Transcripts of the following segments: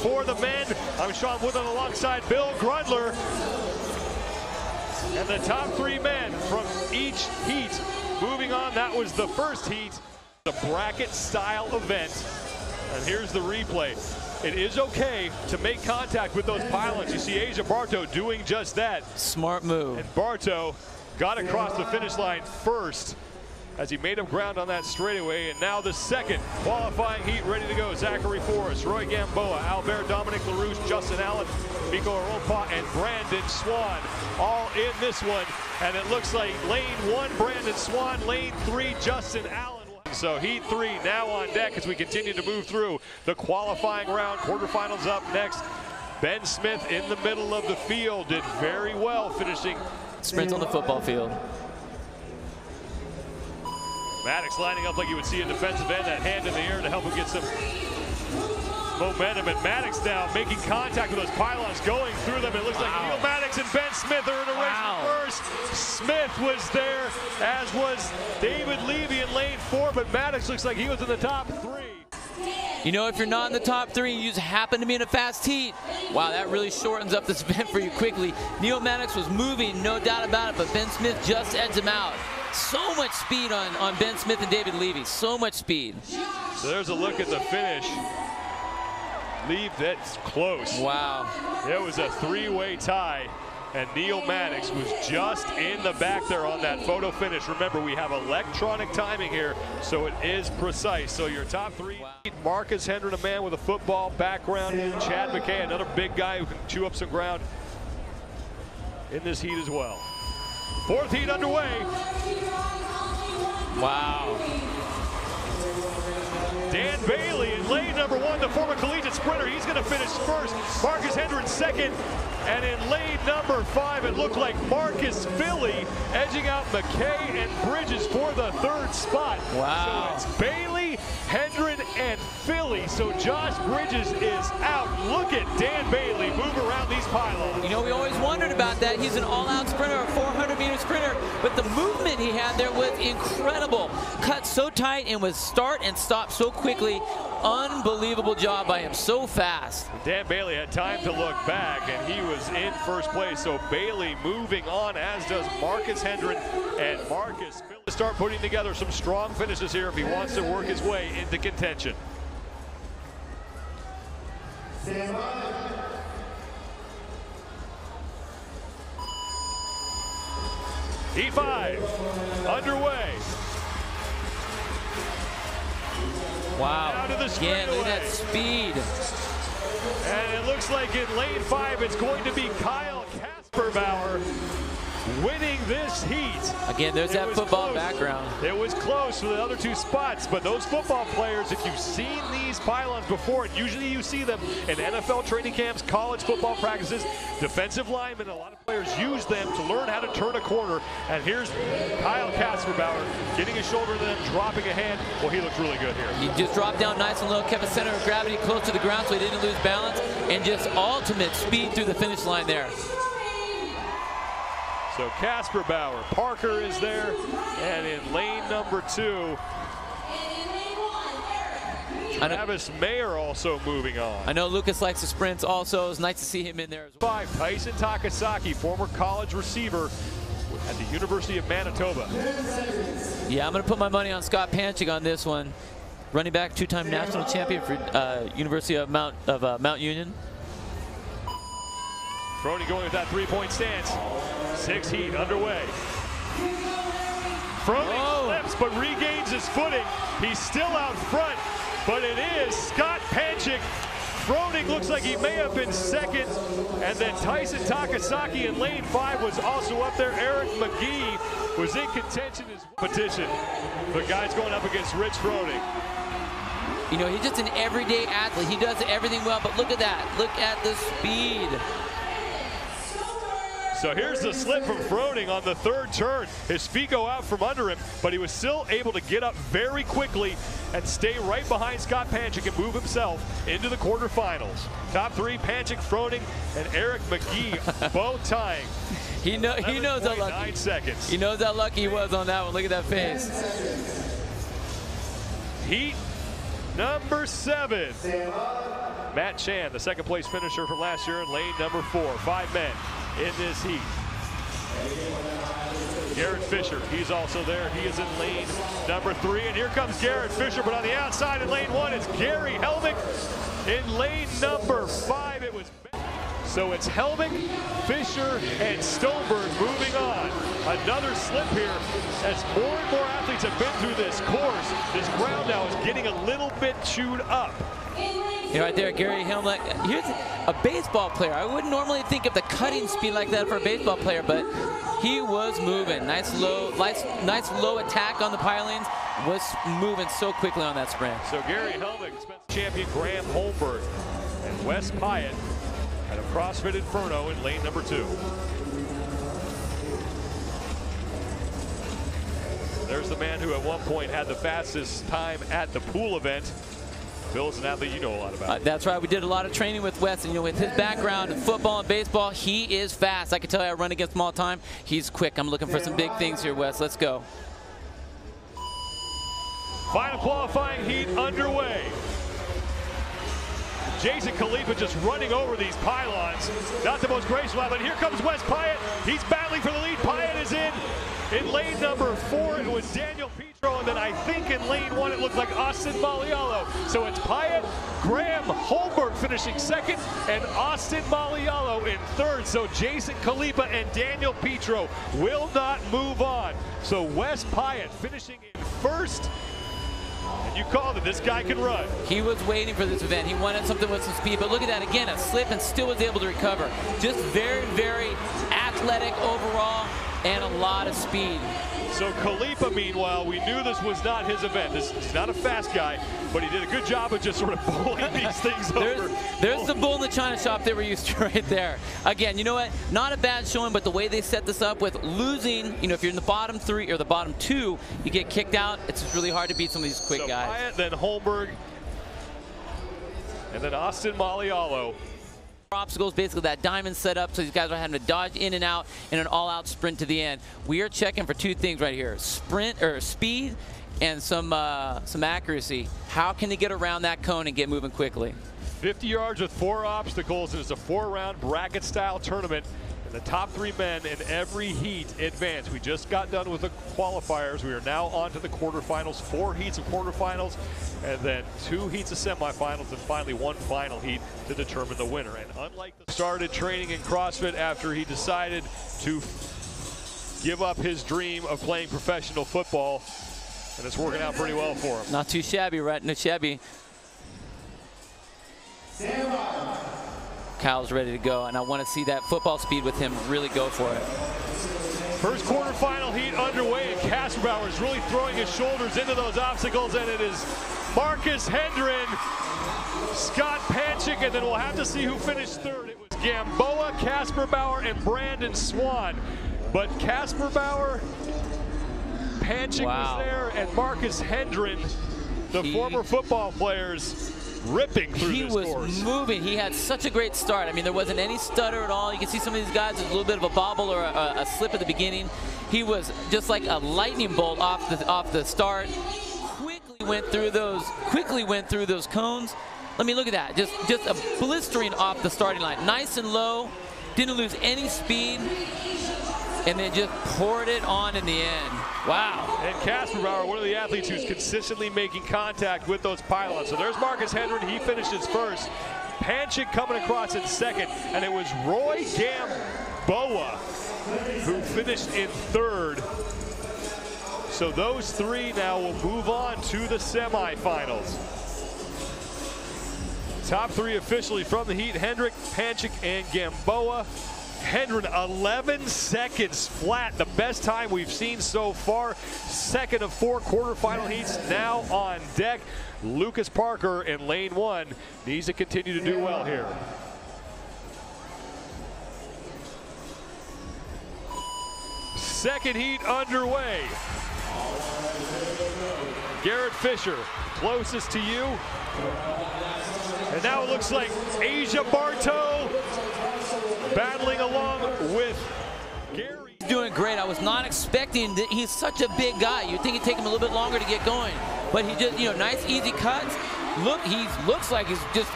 for the men. I'm Sean Woodland alongside Bill Grudler. And the top 3 men from each heat. Moving on, that was the first heat. The bracket-style event. And here's the replay. It is okay to make contact with those pylons. You see Asia Barto doing just that. Smart move. And Barto got across the finish line first as he made up ground on that straightaway. And now the second qualifying heat ready to go. Zachary Forrest, Roy Gamboa, Albert Dominic LaRouche, Justin Allen, Miko Aropa, and Brandon Swan all in this one. And it looks like lane 1, Brandon Swan, lane 3, Justin Allen. So heat 3 now on deck as we continue to move through the qualifying round. Quarterfinals up next. Ben Smith in the middle of the field did very well, finishing sprint on the football field. Maddox lining up like you would see a defensive end, that hand in the air to help him get some momentum. And Maddox now making contact with those pylons, going through them. It looks like Neil Maddox and Ben Smith are in a race first. Smith was there, as was David Levy in lane 4, but Maddox looks like he was in the top 3. You know, if you're not in the top 3, you just happen to be in a fast heat. Wow, that really shortens up this event for you quickly. Neil Maddox was moving, no doubt about it, but Ben Smith just edged him out. So much speed on Ben Smith and David Levy, so much speed. So there's a look at the finish. Leave, that's close. Wow. It was a 3-way tie, and Neil Maddox was just in the back there on that photo finish. Remember, we have electronic timing here, so it is precise. So your top 3, wow. Marcus Hendren, a man with a football background. Chad McKay, another big guy who can chew up some ground in this heat as well. 4th heat underway. Wow. Dan Bailey in lane number 1, the former collegiate sprinter. He's going to finish first. Marcus Hendren second. And in lane number 5, it looked like Marcus Philly edging out McKay and Bridges for the 3rd spot. Wow. So it's Bailey, Hendren, and Philly. So Josh Bridges is out. Look at Dan Bailey move around these pylons. You know, we always wondered about that. He's an all-out sprinter, a 400-meter sprinter, but the movement he had there was incredible. Cut so tight and was start and stop so quickly. Unbelievable job by him, so fast. Dan Bailey had time to look back, and he was in first place. So Bailey moving on, as does Marcus Hendren and Marcus Philly. Start putting together some strong finishes here if he wants to work his way into contention. Heat 5 underway. Wow. Down to the Again, look at that straightaway. speed. And it looks like in lane 5, it's going to be Kyle Kasperbauer winning this heat. Again, there's that football close. Background. It was close for the other 2 spots, but those football players, if you've seen these pylons before, and usually you see them in NFL training camps, college football practices, defensive linemen, a lot of players use them to learn how to turn a corner. And here's Kyle Kasperbauer getting his shoulder to them, dropping a hand. Well, he looks really good here. He just dropped down nice and low, kept his center of gravity close to the ground so he didn't lose balance, and just ultimate speed through the finish line there. So Kasperbauer, Parker is there, and in lane number 2, Travis Mayer also moving on. I know Lucas likes the sprints also. It's nice to see him in there as well. 5, Tyson Takasaki, former college receiver at the University of Manitoba. Yeah, I'm going to put my money on Scott Panchik on this one. Running back, 2-time national champion for University of Mount Union. Froning going with that 3-point stance. 6th heat underway. Froning slips but regains his footing. He's still out front, but it is Scott Panchik. Froning looks like he may have been second, and then Tyson Takasaki in lane 5 was also up there. Eric McGee was in contention as competition. The guy's going up against Rich Froning. You know, he's just an everyday athlete. He does everything well, but look at that. Look at the speed. So here's the slip from Froning on the 3rd turn. His feet go out from under him, but he was still able to get up very quickly and stay right behind Scott Panchik and move himself into the quarterfinals. Top 3, Panchik, Froning, and Eric McGee both tying. He knows how lucky. 9 seconds. He knows how lucky he was on that one. Look at that face. Heat number 7. Matt Chan, the second place finisher from last year in lane number 4. 5 men in this heat. Garrett Fisher, he's also there. He is in lane number 3. And here comes Garrett Fisher, but on the outside in lane 1, it's Gary Helmick. In lane number 5, it was... So it's Helmick, Fisher, and Stoneberg moving on. Another slip here as more and more athletes have been through this course. This ground now is getting a little bit chewed up. You know, right there, Gary Helmick. Here's a baseball player. I wouldn't normally think of the cutting speed like that for a baseball player, but he was moving. Nice low attack on the pilings. Was moving so quickly on that sprint. So Gary Helmick, champion Graham Holmberg, and Wes Pyatt at a CrossFit Inferno in lane number 2. There's the man who at one point had the fastest time at the pool event. Bill's an athlete you know a lot about. That's right. We did a lot of training with Wes, and you know, with his background in football and baseball, he is fast. I can tell you, I run against him all the time. He's quick. I'm looking for some big things here, Wes. Let's go. Final qualifying heat underway. Jason Khalifa just running over these pylons. Not the most graceful, but here comes Wes Pyatt. He's battling for the lead. Pyatt is in lane number 4. It was Daniel Petro, and then I think in lane 1 it looked like Austin Malialo. So it's Pyatt, Graham Holmberg finishing 2nd, and Austin Malialo in 3rd. So Jason Khalifa and Daniel Petro will not move on. So Wes Pyatt finishing in 1st. And you called it, this guy can run. He was waiting for this event. He wanted something with some speed, but look at that again, a slip and still was able to recover. Just very, very athletic overall and a lot of speed. So Khalifa, meanwhile, we knew this was not his event. He's not a fast guy, but he did a good job of just sort of bullying these things over. There's the bull in the china shop they were used to right there. Again, you know what? Not a bad showing, but the way they set this up with losing, you know, if you're in the bottom 3 or the bottom 2, you get kicked out. It's just really hard to beat some of these quick guys. Pyatt, then Holmberg, and then Austin Malialo. Obstacles, basically that diamond set up, so these guys are having to dodge in and out in an all-out sprint to the end. We are checking for 2 things right here: sprint or speed, and some accuracy. How can they get around that cone and get moving quickly? 50 yards with 4 obstacles, and it's a 4-round bracket-style tournament. And the top 3 men in every heat advance. We just got done with the qualifiers. We are now on to the quarterfinals. 4 heats of quarterfinals, and then 2 heats of semifinals, and finally 1 final heat to determine the winner. And unlike the started training in CrossFit after he decided to give up his dream of playing professional football, and it's working out pretty well for him. Not too shabby, right? Not shabby. Kyle's ready to go, and I want to see that football speed with him really go for it. First quarterfinal heat underway, and Kasperbauer is really throwing his shoulders into those obstacles, and it is Marcus Hendren, Scott Panchik, and then we'll have to see who finished 3rd. It was Gamboa, Kasperbauer, and Brandon Swan. But Kasperbauer, Panchik was there, and Marcus Hendren, the former football players, ripping through this course. He was moving. He had such a great start. I mean, there wasn't any stutter at all. You can see some of these guys with a little bit of a bobble or a slip at the beginning. He was just like a lightning bolt off the start. Quickly went through those cones. Let me look at that. Just a blistering off the starting line. Nice and low. Didn't lose any speed. And then just poured it on in the end. Wow. And Kasperbauer, one of the athletes who's consistently making contact with those pylons. So there's Marcus Hendren. He finished his 1st. Panchik coming across in 2nd. And it was Roy Gamboa who finished in 3rd. So those 3 now will move on to the semifinals. Top 3 officially from the heat: Hendrick, Panchik, and Gamboa. Hendren 11 seconds flat, the best time we've seen so far. 2nd of 4 quarterfinal heats now on deck. Lucas Parker in lane 1 needs to continue to do well here. Second heat underway. Garrett Fisher, closest to you. And now it looks like Asia Bartow battling along with Gary. He's doing great. I was not expecting that. He's such a big guy. You'd think it'd take him a little bit longer to get going. But he just, you know, nice easy cuts. he looks like he's just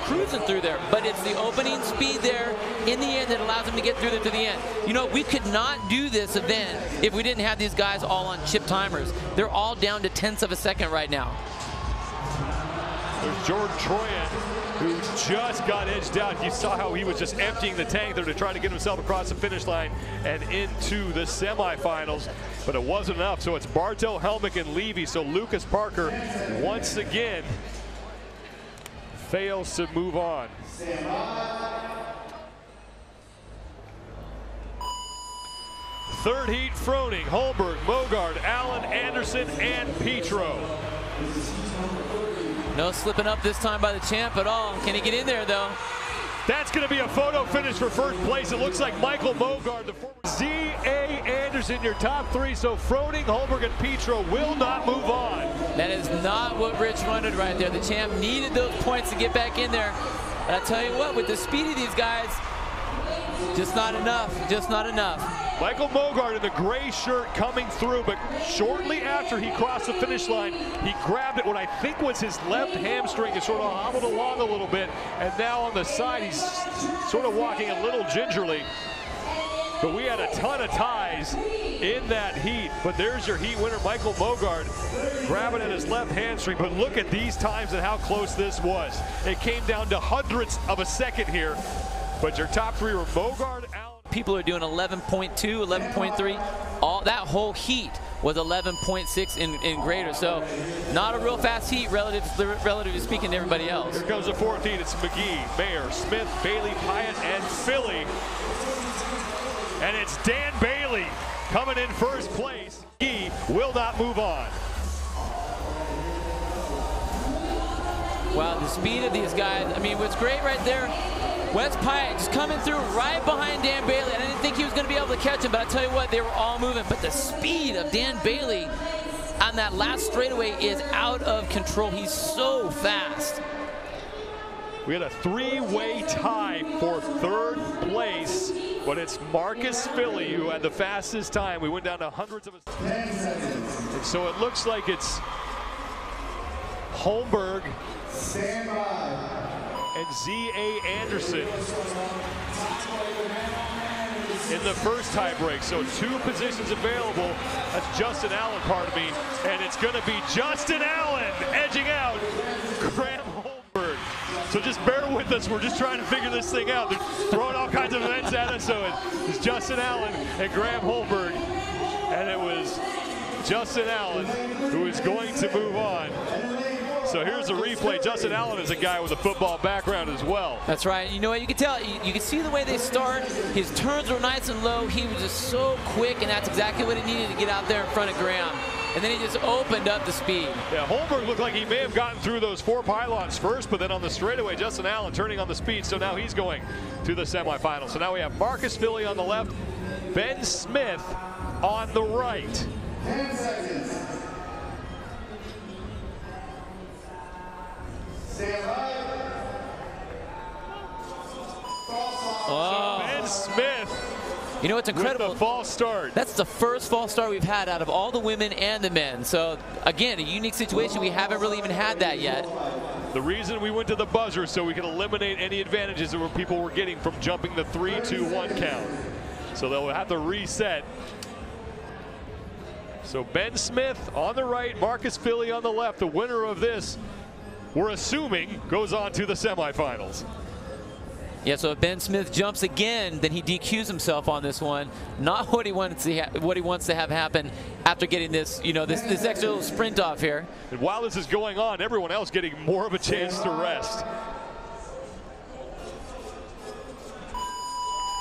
cruising through there, but it's the opening speed there in the end that allows him to get through there to the end. You know, we could not do this event if we didn't have these guys all on chip timers. They're all down to tenths of a second right now. There's Jordan Troyan, who just got edged out. You saw how he was just emptying the tank there to try to get himself across the finish line and into the semifinals, but it wasn't enough. So it's Bartow, Helmick, and Levy. So Lucas Parker, once again, fails to move on. Third heat, Froning, Holmberg, Mogard, Allen, Anderson, and Petro. No slipping up this time by the champ at all. Can he get in there, though? That's going to be a photo finish for first place. It looks like Michael Mogard, the former Z.A. Anderson, your top three. So Froning, Holmberg, and Petro will not move on. That is not what Rich wanted right there. The champ needed those points to get back in there. But I tell you what, with the speed of these guys, just not enough. Just not enough. Michael Mogard in the gray shirt coming through, but shortly after he crossed the finish line, he grabbed it, what I think was his left hamstring, and sort of hobbled along a little bit, and now on the side he's sort of walking a little gingerly. But we had a ton of ties in that heat, but there's your heat winner, Michael Mogard, grabbing at his left hamstring. But look at these times and how close this was. It came down to hundredths of a second here, but your top three were Mogard, Allen. People are doing 11.2, 11.3. All that whole heat was 11.6 in greater. So not a real fast heat relatively speaking to everybody else. Here comes the fourth heat. It's McGee, Mayer, Smith, Bailey, Pyatt, and Philly. And it's Dan Bailey coming in first place. He will not move on. Wow, the speed of these guys. I mean, what's great right there, Wes Pyatt just coming through right behind Dan Bailey. I didn't think he was going to be able to catch him, but I tell you what, they were all moving. But the speed of Dan Bailey on that last straightaway is out of control. He's so fast. We had a three-way tie for third place, but it's Marcus Philly who had the fastest time. We went down to hundredths of a second. And so it looks like it's Holmberg and Z.A. Anderson in the first tie break. So two positions available. That's Justin Allen, pardon me. And it's going to be Justin Allen edging out Graham Holmberg. So just bear with us. We're just trying to figure this thing out. They're throwing all kinds of events at us. So it's Justin Allen and Graham Holmberg. And it was Justin Allen who is going to move on. So here's a replay. Justin Allen is a guy with a football background as well. That's right. You know what? You can tell. You can see the way they start. His turns were nice and low. He was just so quick, and that's exactly what he needed to get out there in front of Graham. And then he just opened up the speed. Yeah, Holmberg looked like he may have gotten through those four pylons first, but then on the straightaway, Justin Allen turning on the speed. So now he's going to the semifinals. So now we have Marcus Philly on the left, Ben Smith on the right. 10 seconds. Oh. So Ben Smith, you know what's incredible? With the false start. That's the first false start we've had out of all the women and the men. So again, a unique situation. We haven't really even had that yet. The reason we went to the buzzer so we could eliminate any advantages that people were getting from jumping the 3-2-1 count. So they'll have to reset. So Ben Smith on the right, Marcus Philly on the left. The winner of this, we're assuming, goes on to the semifinals. Yeah, so if Ben Smith jumps again, then he DQs himself on this one. Not what he wants to have happen after getting this, you know, this extra little sprint off here. And while this is going on, everyone else getting more of a chance to rest.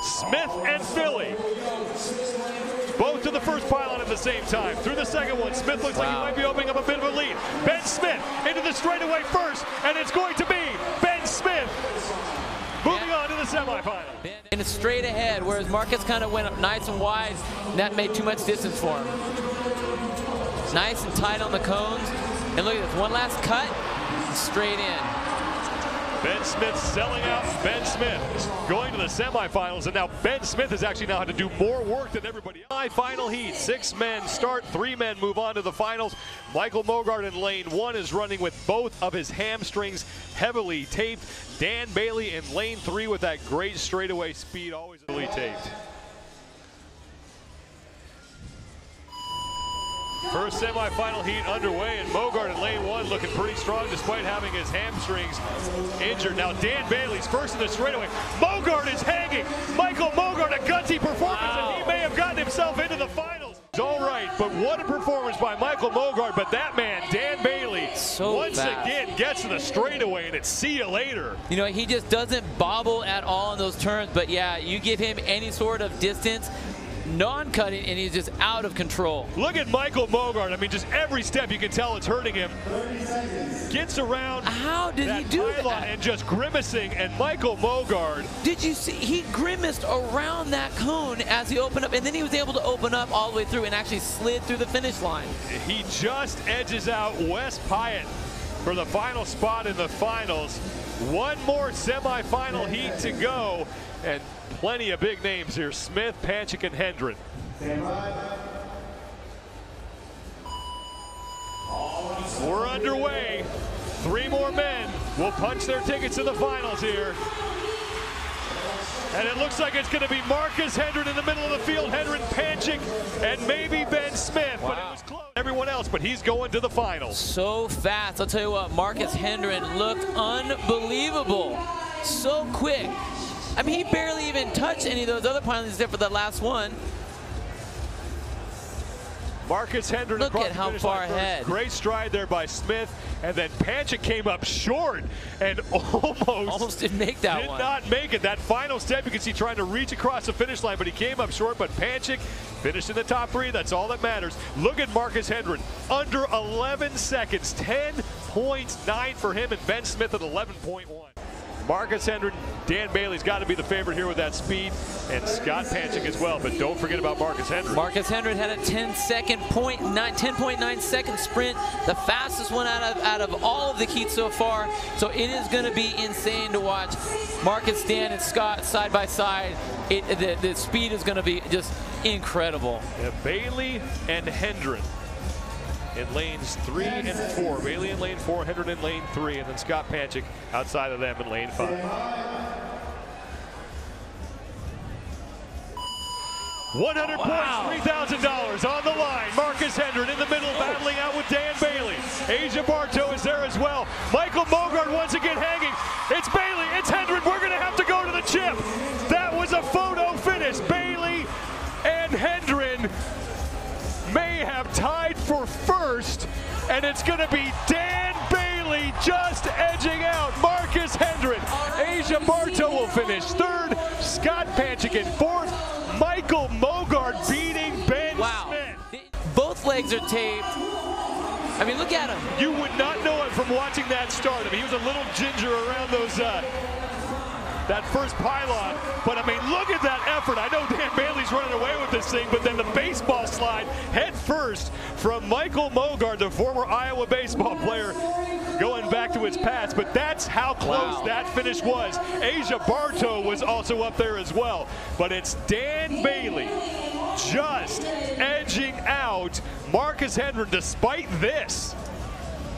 Smith and Philly, both to the first pylon at the same time. Through the second one, Smith looks like he might be opening up a bit of a lead. Ben Smith into the straightaway first, and it's going to be Ben Smith moving on to the semifinal. And it's straight ahead, whereas Marcus kind of went up nice and wide, and that made too much distance for him. Nice and tight on the cones. And look at this, one last cut, straight in. Ben Smith selling out. Ben Smith going to the semifinals, and now Ben Smith has actually now had to do more work than everybody else. Final heat, 6 men start, 3 men move on to the finals. Michael Mogard in lane 1 is running with both of his hamstrings heavily taped. Dan Bailey in lane 3 with that great straightaway speed, always heavily taped. First semifinal heat underway, and Mogard in lane 1 looking pretty strong despite having his hamstrings injured. Now Dan Bailey's first in the straightaway. Mogard is hanging. Michael Mogard, a gutsy performance, and he may have gotten himself into the finals. It's all right, but what a performance by Michael Mogard. But that man, Dan Bailey, once again gets to the straightaway, and it's see you later. You know, he just doesn't bobble at all in those turns, but yeah, you give him any sort of distance, non-cutting, and he's just out of control. Look at Michael Mogard. I mean, just every step you can tell it's hurting him. Gets around. How did he do that? And just grimacing, and Michael Mogard. Did you see? He grimaced around that cone as he opened up, and then he was able to open up all the way through and actually slid through the finish line. He just edges out Wes Pyatt for the final spot in the finals. One more semifinal heat to go, and plenty of big names here: Smith, Panchik, and Hendren. We're underway. 3 more men will punch their tickets to the finals here. And it looks like it's going to be Marcus Hendren in the middle of the field, Hendren, Panchik, and maybe Ben Smith. Wow. But it was close. Everyone else, but he's going to the finals. So fast. I'll tell you what, Marcus Hendren looked unbelievable. So quick. I mean, he barely even touched any of those other pilots except for the last one. Marcus Hendren, look at how far ahead. Great stride there by Smith, and then Panchik came up short and almost didn't make that one. Did not make it. That final step, you can see trying to reach across the finish line, but he came up short. But Panchik finished in the top 3. That's all that matters. Look at Marcus Hendren, under 11 seconds, 10.9 for him, and Ben Smith at 11.1. Marcus Hendren, Dan Bailey's got to be the favorite here with that speed, and Scott Panchik as well. But don't forget about Marcus Hendren. Marcus Hendren had a 10.9 second sprint, the fastest one out of all of the heats so far. So it is going to be insane to watch Marcus, Dan, and Scott side by side. The speed is going to be just incredible. Yeah, Bailey and Hendren in lanes 3 and 4. Bailey in lane 4, Hendren in lane 3, and then Scott Panchik outside of them in lane 5. $100 points, $3,000 on the line. Marcus Hendren in the middle, battling out with Dan Bailey. Asia Bartow is there as well. Michael Mogard once again hanging. It's Bailey, it's Hendren. We're going to have to go to the chip. That was a photo finish. Bailey and Hendren may have tied for first, and it's going to be Dan Bailey just edging out Marcus Hendren. Asia Bartow will finish 3rd, Scott Panchik in 4th, Michael Mogard beating Ben Smith. Both legs are taped. I mean, look at him. You would not know it from watching that start. I mean, he was a little ginger around those that first pylon, but I mean, look at that effort. I know Dan Bailey's running away with this thing, but then the baseball slide head first from Michael Mogard, the former Iowa baseball player, going back to his past. But that's how close that finish was. Asia Bartow was also up there as well, but it's Dan Bailey just edging out Marcus Hendren despite this.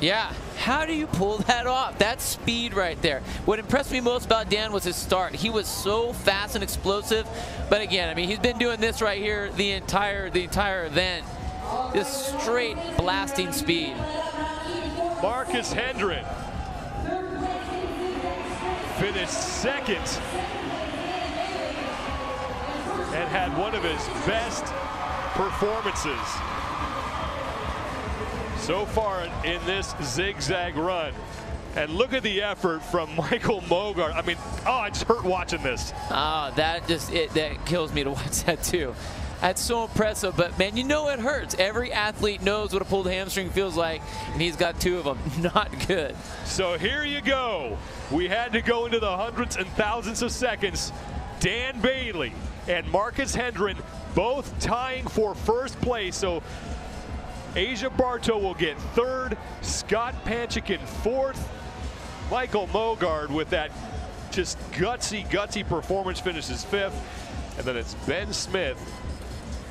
Yeah, how do you pull that off? That's speed right there. What impressed me most about Dan was his start. He was so fast and explosive. But again, I mean, he's been doing this right here the entire event. This straight blasting speed. Marcus Hendren finished 2nd and had one of his best performances so far in this zigzag run. And look at the effort from Michael Mogard. I mean, I just hurt watching this. That kills me to watch that too. That's so impressive, but man, you know it hurts. Every athlete knows what a pulled hamstring feels like, and he's got 2 of them. Not good. So here you go. We had to go into the hundreds and thousands of seconds. Dan Bailey and Marcus Hendren both tying for 1st place. So Asia Bartow will get 3rd, Scott Panchik in 4th, Michael Mogard with that just gutsy performance finishes 5th. And then it's Ben Smith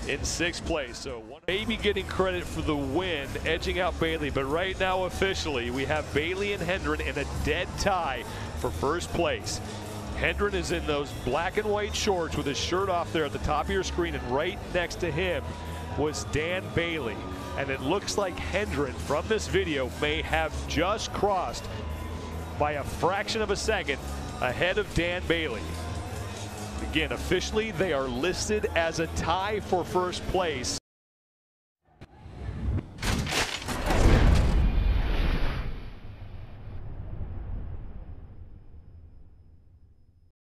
in 6th place. So maybe getting credit for the win, edging out Bailey. But right now, officially, we have Bailey and Hendren in a dead tie for 1st place. Hendren is in those black and white shorts with his shirt off there at the top of your screen, and right next to him was Dan Bailey. And it looks like Hendren from this video may have just crossed by a fraction of a second ahead of Dan Bailey. Again, officially, they are listed as a tie for 1st place.